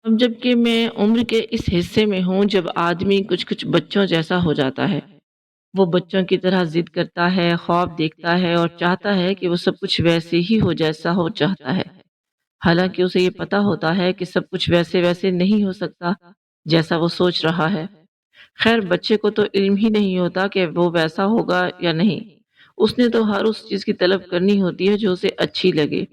अब जबकि मैं उम्र के इस हिस्से में हूँ जब आदमी कुछ कुछ बच्चों जैसा हो जाता है। वो बच्चों की तरह जिद करता है, ख्वाब देखता है और चाहता है कि वो सब कुछ वैसे ही हो जैसा हो चाहता है। हालांकि उसे ये पता होता है कि सब कुछ वैसे वैसे नहीं हो सकता जैसा वो सोच रहा है। खैर, बच्चे को तो इल्म ही नहीं होता कि वो वैसा होगा या नहीं। उसने तो हर उस चीज़ की तलब करनी होती है जो उसे अच्छी लगे।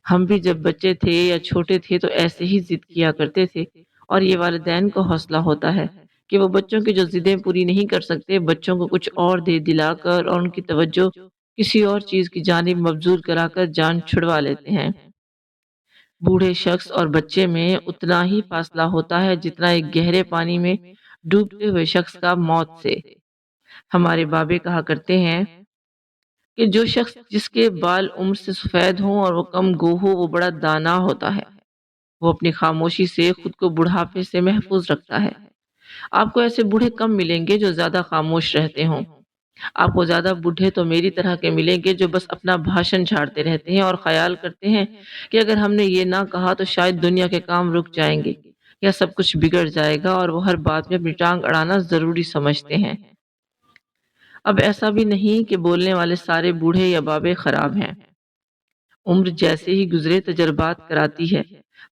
हम भी जब बच्चे थे या छोटे थे तो ऐसे ही जिद किया करते थे, और ये वालिदैन को हौसला होता है कि वो बच्चों की जो जिदें पूरी नहीं कर सकते, बच्चों को कुछ और दे दिलाकर और उनकी तवज्जो किसी और चीज़ की जानिब मबजूर कराकर जान छुड़वा लेते हैं। बूढ़े शख्स और बच्चे में उतना ही फासला होता है जितना एक गहरे पानी में डूबते हुए शख्स का मौत से। हमारे बाबे कहा करते हैं कि जो शख्स जिसके बाल उम्र से सफ़ेद हों और वो कम गो हो, वो बड़ा दाना होता है। वो अपनी खामोशी से खुद को बुढ़ापे से महफूज रखता है। आपको ऐसे बूढ़े कम मिलेंगे जो ज्यादा खामोश रहते हों। आपको ज्यादा बूढ़े तो मेरी तरह के मिलेंगे जो बस अपना भाषण झाड़ते रहते हैं और ख्याल करते हैं कि अगर हमने ये ना कहा तो शायद दुनिया के काम रुक जाएंगे या सब कुछ बिगड़ जाएगा, और वो हर बात में अपनी टांग अड़ाना जरूरी समझते हैं। अब ऐसा भी नहीं कि बोलने वाले सारे बूढ़े या बाबे खराब हैं। उम्र जैसे ही गुजरे तजर्बात कराती है।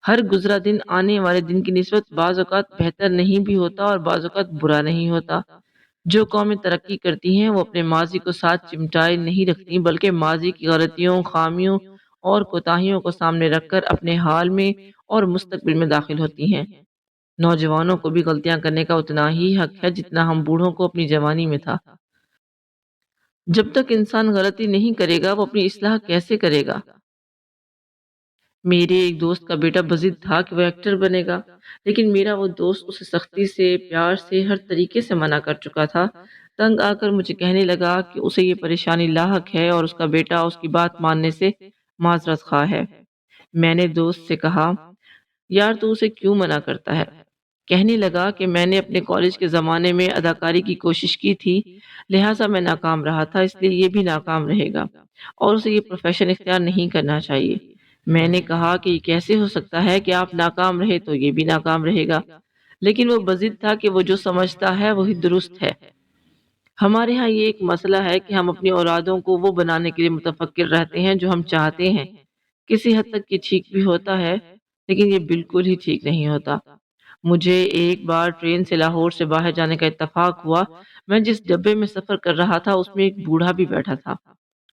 हर गुजरा दिन आने वाले दिन की निस्बत बाज़ औक़ात बेहतर नहीं भी होता और बाज़ औक़ात बुरा नहीं होता। जो कौमें तरक्की करती हैं वो अपने माजी को साथ चिमटाए नहीं रखती, बल्कि माजी की गलतियों, खामियों और कोताहियों को सामने रखकर अपने हाल में और मुस्तकबिल में दाखिल होती हैं। नौजवानों को भी गलतियां करने का उतना ही हक है जितना हम बूढ़ों को अपनी जवानी में था। जब तक इंसान गलती नहीं करेगा वो अपनी इस्लाह कैसे करेगा? मेरे एक दोस्त का बेटा बज़िद था कि वो एक्टर बनेगा, लेकिन मेरा वो दोस्त उसे सख्ती से, प्यार से, हर तरीके से मना कर चुका था। तंग आकर मुझे कहने लगा कि उसे ये परेशानी लाहक है और उसका बेटा उसकी बात मानने से माजरत खा है। मैंने दोस्त से कहा, यार तू उसे क्यों मना करता है? कहने लगा कि मैंने अपने कॉलेज के ज़माने में अदाकारी की कोशिश की थी, लिहाजा मैं नाकाम रहा था, इसलिए ये भी नाकाम रहेगा और उसे ये प्रोफेशन इख्तियार नहीं करना चाहिए। मैंने कहा कि ये कैसे हो सकता है कि आप नाकाम रहे तो ये भी नाकाम रहेगा, लेकिन वो बज़िद था कि वो जो समझता है वही दुरुस्त है। हमारे यहाँ ये एक मसला है कि हम अपनी औलादों को वो बनाने के लिए मुतफक्किर रहते हैं जो हम चाहते हैं। किसी हद तक ये ठीक भी होता है, लेकिन ये बिल्कुल ही ठीक नहीं होता। मुझे एक बार ट्रेन से लाहौर से बाहर जाने का इत्तेफाक हुआ। मैं जिस डब्बे में सफ़र कर रहा था उसमें एक बूढ़ा भी बैठा था।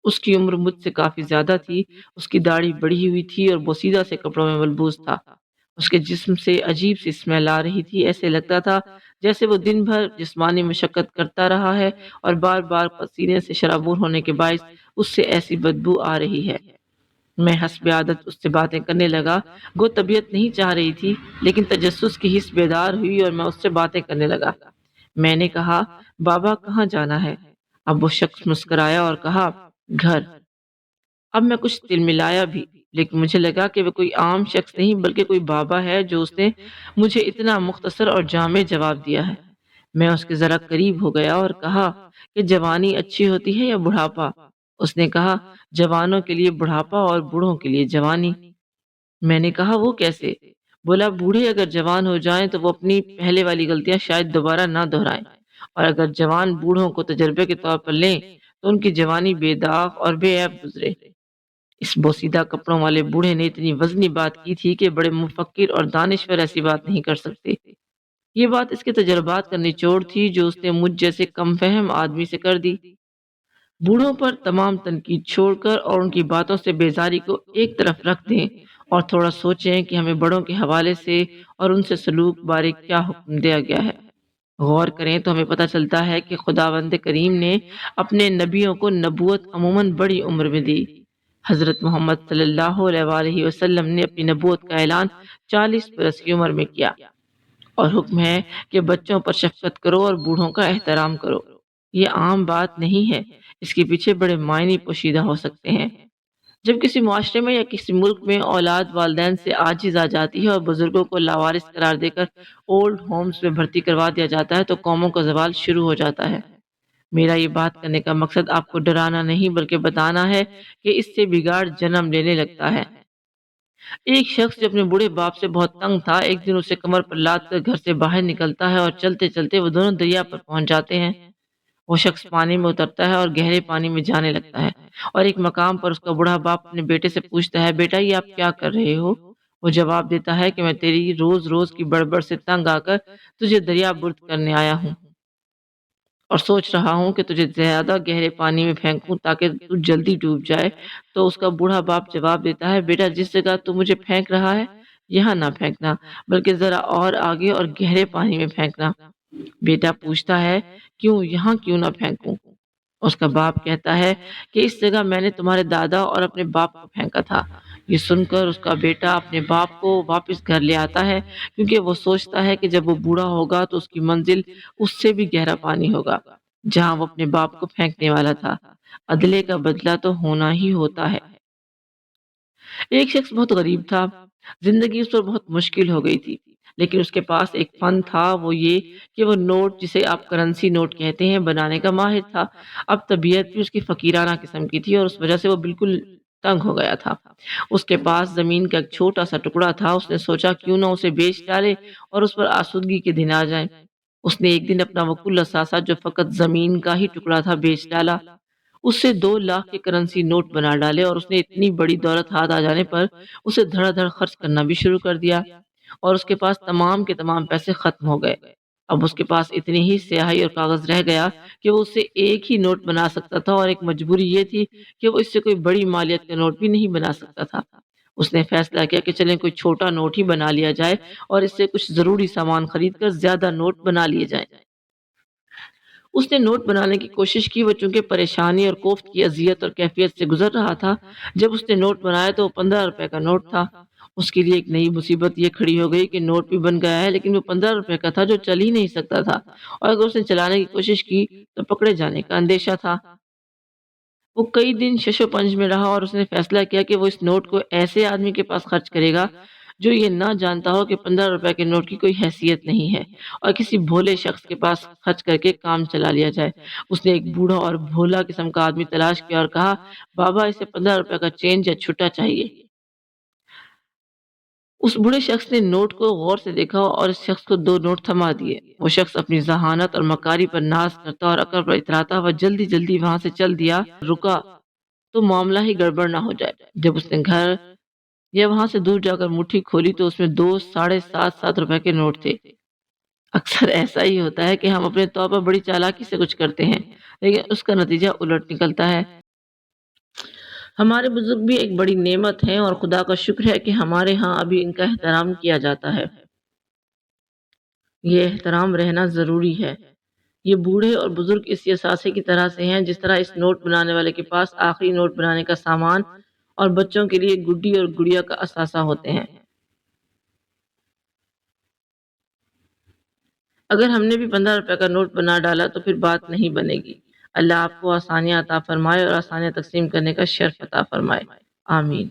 उसकी उम्र मुझसे काफ़ी ज़्यादा थी, उसकी दाढ़ी बढ़ी हुई थी और बोसीदा से कपड़ों में मलबूस था। उसके जिस्म से अजीब-सी स्मेल आ रही थी, ऐसे लगता था जैसे वो दिन भर जिस्मानी मशक्कत करता रहा है और बार-बार पसीने से शराबूर होने के बाइस उससे ऐसी बदबू आ रही है। मैं हस्ब आदत उससे बातें करने लगा। गो तबीयत नहीं चाह रही थी, लेकिन तजस्सुस की हिस्स बेदार हुई और मैं उससे बातें करने लगा। मैंने कहा, बाबा कहाँ जाना है? अब वो शख्स मुस्कुराया और कहा, घर। अब मैं कुछ तिलमिलाया भी, लेकिन मुझे लगा कि वो कोई आम शख्स नहीं बल्कि कोई बाबा है जो उसने मुझे इतना मुख्तसर और जामे जवाब दिया है। मैं उसके जरा करीब हो गया और कहा कि जवानी अच्छी होती है या बुढ़ापा? उसने कहा, जवानों के लिए बुढ़ापा और बूढ़ों के लिए जवानी। मैंने कहा, वो कैसे? बोला, बूढ़े अगर जवान हो जाएं तो वो अपनी पहले वाली गलतियां शायद दोबारा ना दोहराएं, और अगर जवान बूढ़ों को तजर्बे के तौर पर लें तो उनकी जवानी बेदाग और बेऐब गुजरे। इस बोसीदा कपड़ों वाले बूढ़े ने इतनी वजनी बात की थी कि बड़े मुफक्किर और दानिश्वर ऐसी बात नहीं कर सकते। ये बात इसके तजर्बात का निचोड़ थी जो उसने मुझ जैसे कम फहम आदमी से कर दी। बूढ़ों पर तमाम तनकीद छोड़कर और उनकी बातों से बेजारी को एक तरफ रख दें और थोड़ा सोचें कि हमें बड़ों के हवाले से और उनसे सलूक बारे क्या हुक्म दिया गया है। गौर करें तो हमें पता चलता है कि खुदावंद करीम ने अपने नबियों को नबूवत अमूमन बड़ी उम्र में दी। हज़रत मोहम्मद सल्लल्लाहु अलैहि वसल्लम ने अपनी नबूवत का ऐलान 40 बरस की उम्र में किया, और हुक्म है कि बच्चों पर शफकत करो और बूढ़ों का एहतराम करो। ये आम बात नहीं है, इसके पीछे बड़े मायने पोशीदा हो सकते हैं। जब किसी मुआशरे में या किसी मुल्क में औलाद वालदैन से आजिज आ जाती है और बुजुर्गों को लावारिस करार देकर ओल्ड होम्स में भर्ती करवा दिया जाता है तो कौमों का जवाल शुरू हो जाता है। मेरा ये बात करने का मकसद आपको डराना नहीं बल्कि बताना है कि इससे बिगाड़ जन्म लेने लगता है। ایک شخص جو اپنے بوڑھے باپ سے بہت تنگ تھا، ایک دن اسے کمر پر لاد کر گھر سے باہر نکلتا ہے اور چلتے چلتے وہ دونوں دریا پر پہنچ جاتے ہیں۔ وہ شخص پانی میں اترتا ہے اور گہرے پانی میں جانے لگتا ہے، اور ایک مقام پر اس کا بوڑھا باپ اپنے بیٹے سے پوچھتا ہے، بیٹا یہ آپ کیا کر رہے ہو؟ وہ جواب دیتا ہے کہ میں تیری روز روز کی بڑبڑ سے تنگ آ کر تجھے دریا برد کرنے آیا ہوں، اور سوچ رہا ہوں کہ تجھے زیادہ گہرے پانی میں پھینکوں تاکہ تو جلدی ڈوب جائے۔ تو اس کا بوڑھا باپ جواب دیتا ہے، بیٹا جس جگہ تو مجھے پھینک رہا ہے یہاں نہ پھینکنا، بلکہ ذرا اور آگے اور گہرے پانی میں پھینکنا۔ بیٹا پوچھتا ہے، کیوں یہاں کیوں نہ پھینکوں؟ اس کا باپ کہتا ہے کہ اس جگہ میں نے تمہارے دادا اور اپنے باپ کو پھینکا تھا۔ یہ سن کر اس کا بیٹا اپنے باپ کو واپس گھر لے آتا ہے، کیونکہ وہ سوچتا ہے کہ جب وہ بوڑھا ہوگا تو اس کی منزل اس سے بھی گہرا پانی ہوگا جہاں وہ اپنے باپ کو پھینکنے والا تھا۔ عدلے کا بدلہ تو ہونا ہی ہوتا ہے۔ ایک شخص بہت غریب تھا، زندگی اس پر بہت مشکل ہو گئی تھی، لیکن اس کے پاس ایک فن تھا، وہ یہ کہ وہ نوٹ، جسے آپ کرنسی نوٹ کہتے ہیں، بنانے کا ماہر تھا۔ اب طبیعت بھی اس کی فقیرانہ قسم کی تھی اور اس وجہ سے وہ بالکل تنگ ہو گیا تھا۔ اس کے پاس زمین کا ایک چھوٹا سا ٹکڑا تھا، اس نے سوچا کیوں نہ اسے بیچ ڈالے اور اس پر آسودگی کے دن آ جائیں۔ اس نے ایک دن اپنا وہ کل اثاثہ جو فقط زمین کا ہی ٹکڑا تھا بیچ ڈالا، اس سے 2 لاکھ کے کرنسی نوٹ بنا ڈالے، اور اس نے اتنی بڑی دولت ہاتھ آ جانے پر اسے دھڑا دھڑ خرچ کرنا بھی شروع کر دیا، اور اس کے پاس تمام کے تمام پیسے ختم ہو گئے۔ اب اس کے پاس اتنی ہی سیاہی اور کاغذ رہ گیا کہ وہ اس سے ایک ہی نوٹ بنا سکتا تھا، اور ایک مجبوری یہ تھی کہ وہ اس سے کوئی بڑی مالیت کا نوٹ بھی نہیں بنا سکتا تھا۔ اس نے فیصلہ کیا کہ چلیں کوئی چھوٹا نوٹ ہی بنا لیا جائے اور اس سے کچھ ضروری سامان خرید کر زیادہ نوٹ بنا لیے جائیں۔ اس نے نوٹ بنانے کی کوشش کی، وہ چونکہ پریشانی اور کوفت کی اذیت اور کیفیت سے گزر رہا تھا۔ جب اس نے نوٹ بنایا تو وہ 15 روپے کا نوٹ تھا۔ اس کے لیے ایک نئی مصیبت یہ کھڑی ہو گئی کہ نوٹ بھی بن گیا ہے، لیکن وہ 15 روپے کا تھا جو چل ہی نہیں سکتا تھا، اور اگر اس نے چلانے کی کوشش کی تو پکڑے جانے کا اندیشہ تھا۔ وہ کئی دن شش و پنج میں رہا، اور اس نے فیصلہ کیا کہ وہ اس نوٹ کو ایسے آدمی کے پاس خرچ کرے گا جو یہ نہ جانتا ہو کہ 15 روپے کے نوٹ کی کوئی حیثیت نہیں ہے، اور کسی بھولے شخص کے پاس خرچ کر کے کام چلا لیا جائے۔ اس نے ایک بوڑھا اور بھولا قسم کا آدمی تلاش کیا اور کہا، بابا اسے 15 روپے کا چینج یا چھٹا چاہیے۔ اس بوڑھے شخص نے نوٹ کو غور سے دیکھا اور اس شخص کو 2 نوٹ تھما دیے۔ وہ شخص اپنی ذہانت اور مکاری پر ناز کرتا اور عقل پر اتراتا ہوا جلدی جلدی وہاں سے چل دیا، رکا تو معاملہ ہی گڑبڑ نہ ہو جائے۔ جب اس نے گھر یا وہاں سے دور جا کر مٹھی کھولی تو اس میں 2 7.5 روپے کے نوٹ تھے۔ اکثر ایسا ہی ہوتا ہے کہ ہم اپنے طور پر بڑی چالاکی سے کچھ کرتے ہیں، لیکن اس کا نتیجہ الٹ نکلتا ہے۔ ہمارے بزرگ بھی ایک بڑی نعمت ہیں، اور خدا کا شکر ہے کہ ہمارے ہاں ابھی ان کا احترام کیا جاتا ہے۔ یہ احترام رہنا ضروری ہے۔ یہ بوڑھے اور بزرگ اس اثاثے کی طرح سے ہیں جس طرح اس نوٹ بنانے والے کے پاس آخری نوٹ بنانے کا سامان اور بچوں کے لیے گڈی اور گڑیا کا اثاثہ ہوتے ہیں۔ اگر ہم نے بھی 15 روپے کا نوٹ بنا ڈالا تو پھر بات نہیں بنے گی۔ اللہ آپ کو آسانیاں عطا فرمائے اور آسانیاں تقسیم کرنے کا شرف عطا فرمائے۔ آمین۔